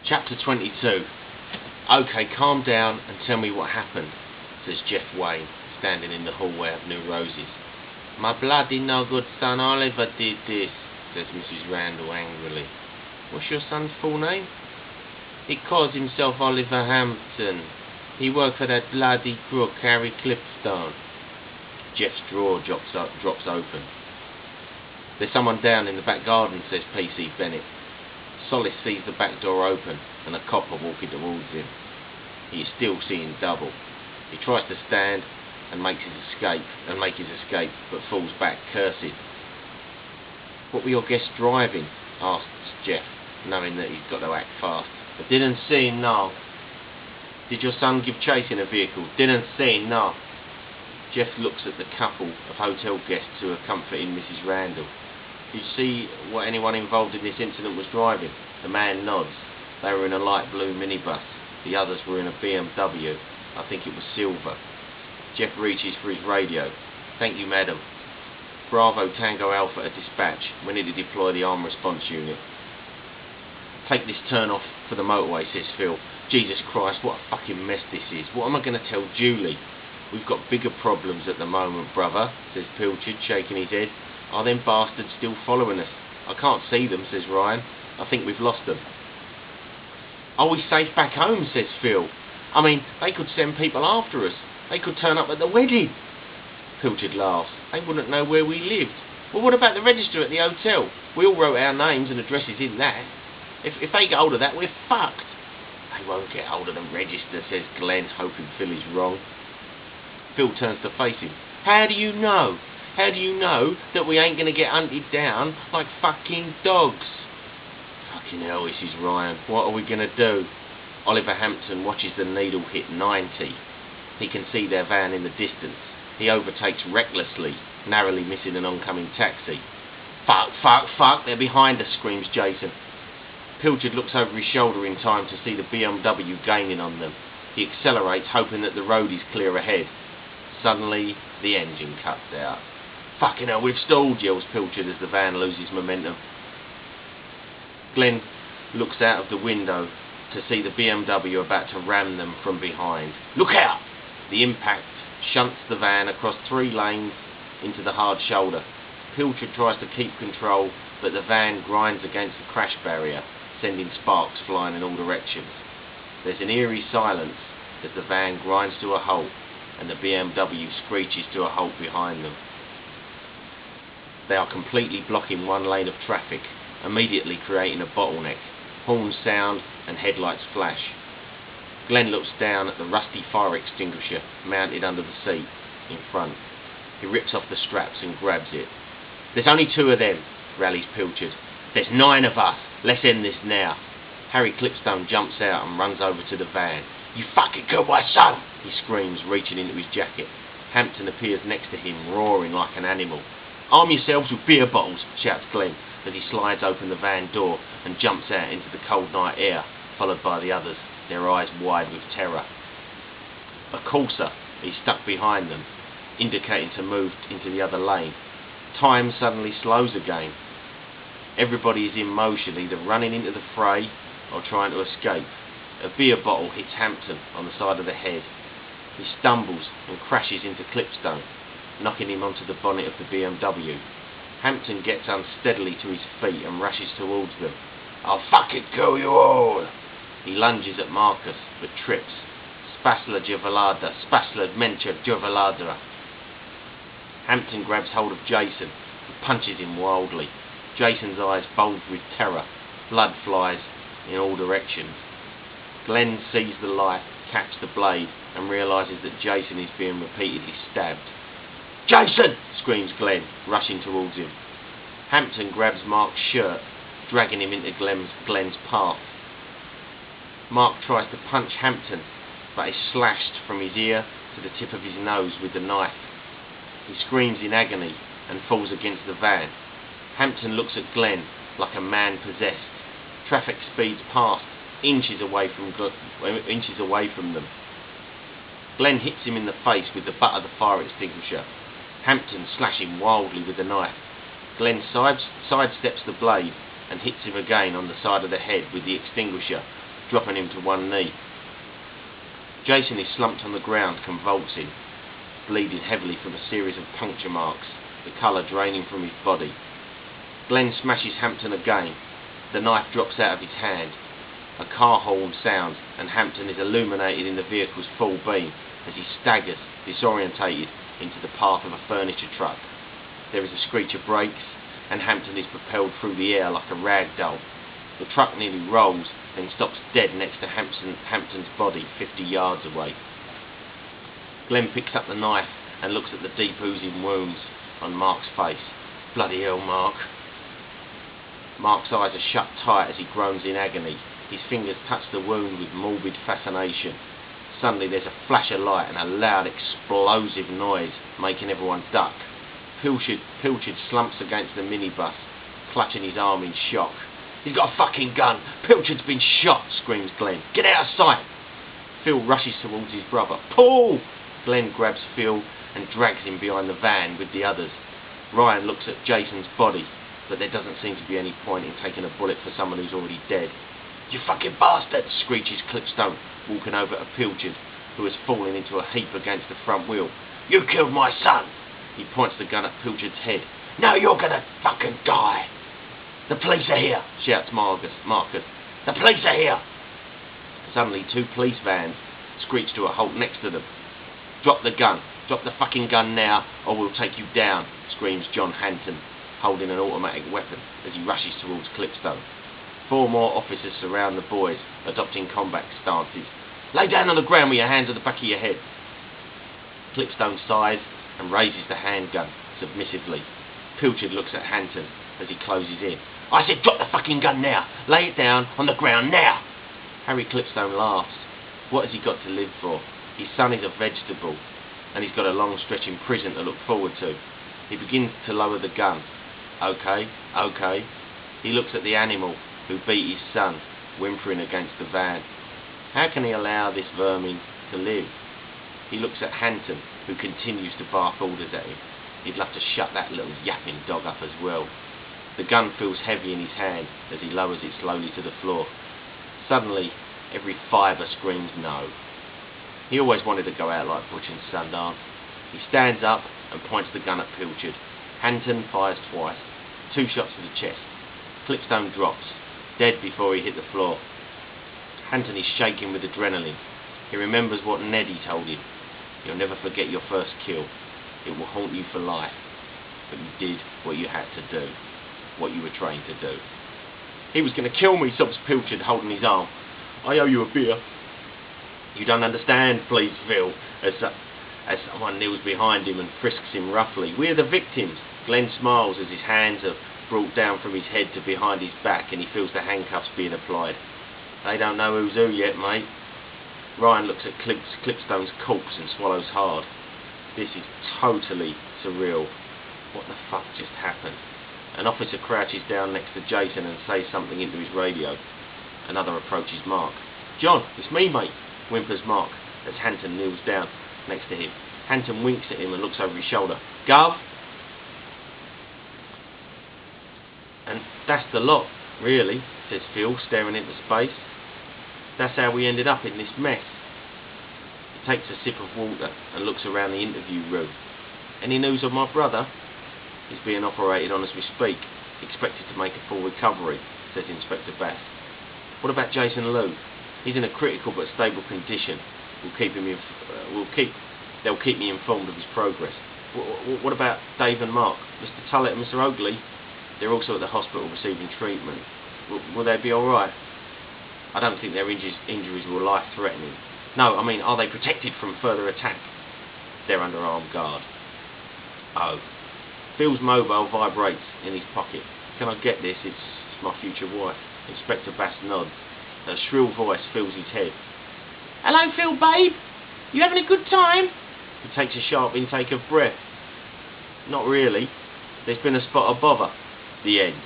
Chapter 22. Okay, calm down and tell me what happened, says Jeff Wayne, standing in the hallway of New Roses. My bloody no good son Oliver did this, says Mrs. Randall angrily. What's your son's full name? He calls himself Oliver Hampton. He worked for that bloody crook Harry Clipstone. Jeff's drawer drops open. There's someone down in the back garden, says P.C. Bennett. Solis sees the back door open and a copper walking towards him. He is still seeing double. He tries to stand and make his escape, but falls back, cursing. What were your guests driving? Asks Jeff, knowing that he's got to act fast. I didn't see, no. Did your son give chase in a vehicle? Didn't see, no. Jeff looks at the couple of hotel guests who are comforting Mrs. Randall. Did you see what anyone involved in this incident was driving? The man nods. They were in a light blue minibus. The others were in a BMW. I think it was silver. Jeff reaches for his radio. Thank you, madam. Bravo Tango Alpha at dispatch. We need to deploy the armed response unit. Take this turn off for the motorway, says Phil. Jesus Christ, what a fucking mess this is. What am I going to tell Julie? We've got bigger problems at the moment, brother, says Pilchard, shaking his head. Are them bastards still following us? I can't see them, says Ryan. I think we've lost them. Are we safe back home, says Phil. I mean, they could send people after us. They could turn up at the wedding. Pilchard laughs. They wouldn't know where we lived. Well, what about the register at the hotel? We all wrote our names and addresses in that. If they get hold of that, we're fucked. They won't get hold of the register, says Glenn, hoping Phil is wrong. Phil turns to face him. How do you know? How do you know that we ain't going to get hunted down like fucking dogs? Fucking hell, this is Ryan. What are we going to do? Oliver Hampton watches the needle hit 90. He can see their van in the distance. He overtakes recklessly, narrowly missing an oncoming taxi. Fuck, fuck, fuck, they're behind us, screams Jason. Pilchard looks over his shoulder in time to see the BMW gaining on them. He accelerates, hoping that the road is clear ahead. Suddenly, the engine cuts out. Fucking hell, we've stalled, yells Pilchard as the van loses momentum. Glenn looks out of the window to see the BMW about to ram them from behind. Look out! The impact shunts the van across 3 lanes into the hard shoulder. Pilchard tries to keep control, but the van grinds against the crash barrier, sending sparks flying in all directions. There's an eerie silence as the van grinds to a halt and the BMW screeches to a halt behind them. They are completely blocking one lane of traffic, immediately creating a bottleneck. Horns sound and headlights flash. Glenn looks down at the rusty fire extinguisher mounted under the seat in front. He rips off the straps and grabs it. There's only 2 of them, rallies Pilchard. There's 9 of us. Let's end this now. Harry Clipstone jumps out and runs over to the van. You fucking killed my son, he screams, reaching into his jacket. Hampton appears next to him, roaring like an animal. Arm yourselves with beer bottles, shouts Glenn as he slides open the van door and jumps out into the cold night air, followed by the others, their eyes wide with terror. A Corsa is stuck behind them, indicating to move into the other lane. Time suddenly slows again. Everybody is in motion, either running into the fray or trying to escape. A beer bottle hits Hampton on the side of the head. He stumbles and crashes into Clipstone, knocking him onto the bonnet of the BMW. Hampton gets unsteadily to his feet and rushes towards them. I'll fucking kill you all! He lunges at Marcus, but trips. Spasla Givalada, Spasla Mencha Givalada. Hampton grabs hold of Jason and punches him wildly. Jason's eyes bulge with terror. Blood flies in all directions. Glenn sees the light, catch the blade, and realises that Jason is being repeatedly stabbed. Jason! Screams Glenn, rushing towards him. Hampton grabs Mark's shirt, dragging him into Glenn's path. Mark tries to punch Hampton, but is slashed from his ear to the tip of his nose with the knife. He screams in agony and falls against the van. Hampton looks at Glenn like a man possessed. Traffic speeds past, inches away from them. Glenn hits him in the face with the butt of the fire extinguisher. Hampton slashing wildly with the knife. Glenn sidesteps the blade and hits him again on the side of the head with the extinguisher, dropping him to one knee. Jason is slumped on the ground, convulsing, bleeding heavily from a series of puncture marks, the colour draining from his body. Glenn smashes Hampton again. The knife drops out of his hand. A car horn sounds, and Hampton is illuminated in the vehicle's full beam as he staggers, disorientated, into the path of a furniture truck. There is a screech of brakes, and Hampton is propelled through the air like a rag doll. The truck nearly rolls, then stops dead next to Hampton's body 50 yards away. Glenn picks up the knife and looks at the deep oozing wounds on Mark's face. Bloody hell, Mark. Mark's eyes are shut tight as he groans in agony. His fingers touch the wound with morbid fascination. Suddenly there's a flash of light and a loud explosive noise, making everyone duck. Pilchard slumps against the minibus, clutching his arm in shock. "He's got a fucking gun! Pilchard's been shot!" screams Glenn. "Get out of sight!" Phil rushes towards his brother. "Pull!" Glenn grabs Phil and drags him behind the van with the others. Ryan looks at Jason's body, but there doesn't seem to be any point in taking a bullet for someone who's already dead. "You fucking bastard!" screeches Clipstone, walking over to Pilchard, who has fallen into a heap against the front wheel. "You killed my son!" He points the gun at Pilchard's head. "Now you're gonna fucking die!" "The police are here!" shouts Marcus. "The police are here!" Suddenly 2 police vans screech to a halt next to them. "Drop the gun! Drop the fucking gun now, or we'll take you down!" screams John Hampton, holding an automatic weapon as he rushes towards Clipstone. 4 more officers surround the boys, adopting combat stances. "Lay down on the ground with your hands at the back of your head." Clipstone sighs and raises the handgun submissively. Pilchard looks at Hampton as he closes in. "I said drop the fucking gun now! Lay it down on the ground now!" Harry Clipstone laughs. What has he got to live for? His son is a vegetable, and he's got a long stretch in prison to look forward to. He begins to lower the gun. Okay. He looks at the animal who beat his son, whimpering against the van. How can he allow this vermin to live? He looks at Hampton, who continues to bark orders at him. He'd love to shut that little yapping dog up as well. The gun feels heavy in his hand as he lowers it slowly to the floor. Suddenly, every fibre screams no. He always wanted to go out like Butch and Sundance. He stands up and points the gun at Pilchard. Hampton fires twice. 2 shots to the chest. Clipstone drops, dead before he hit the floor. Hampton is shaking with adrenaline. He remembers what Neddy told him. "You'll never forget your first kill. It will haunt you for life. But you did what you had to do, what you were trained to do." "He was going to kill me," sobs Pilchard, holding his arm. "I owe you a beer." "You don't understand," pleads Phil, as someone kneels behind him and frisks him roughly. "We're the victims." Glenn smiles as his hands are brought down from his head to behind his back and he feels the handcuffs being applied. "They don't know who's who yet, mate." Ryan looks at Clipstone's corpse and swallows hard. This is totally surreal. What the fuck just happened? An officer crouches down next to Jason and says something into his radio. Another approaches Mark. "John, it's me, mate," whimpers Mark as Hampton kneels down next to him. Hampton winks at him and looks over his shoulder. "Gov?" "And that's the lot, really," says Phil, staring into space. "That's how we ended up in this mess." He takes a sip of water and looks around the interview room. "Any news of my brother?" "He's being operated on as we speak. Expected to make a full recovery," says Inspector Bass. "What about Jason Lew?" "He's in a critical but stable condition. They'll keep me informed of his progress." What about Dave and Mark? Mr. Tullett and Mr. Oakley?" "They're also at the hospital receiving treatment. Will they be alright?" "I don't think their injuries were life-threatening." "No, I mean, are they protected from further attack?" "They're under armed guard." "Oh." Phil's mobile vibrates in his pocket. "Can I get this? It's my future wife." Inspector Bass nods. Her shrill voice fills his head. "Hello, Phil, babe. You having a good time?" He takes a sharp intake of breath. "Not really. There's been a spot of bother." The end.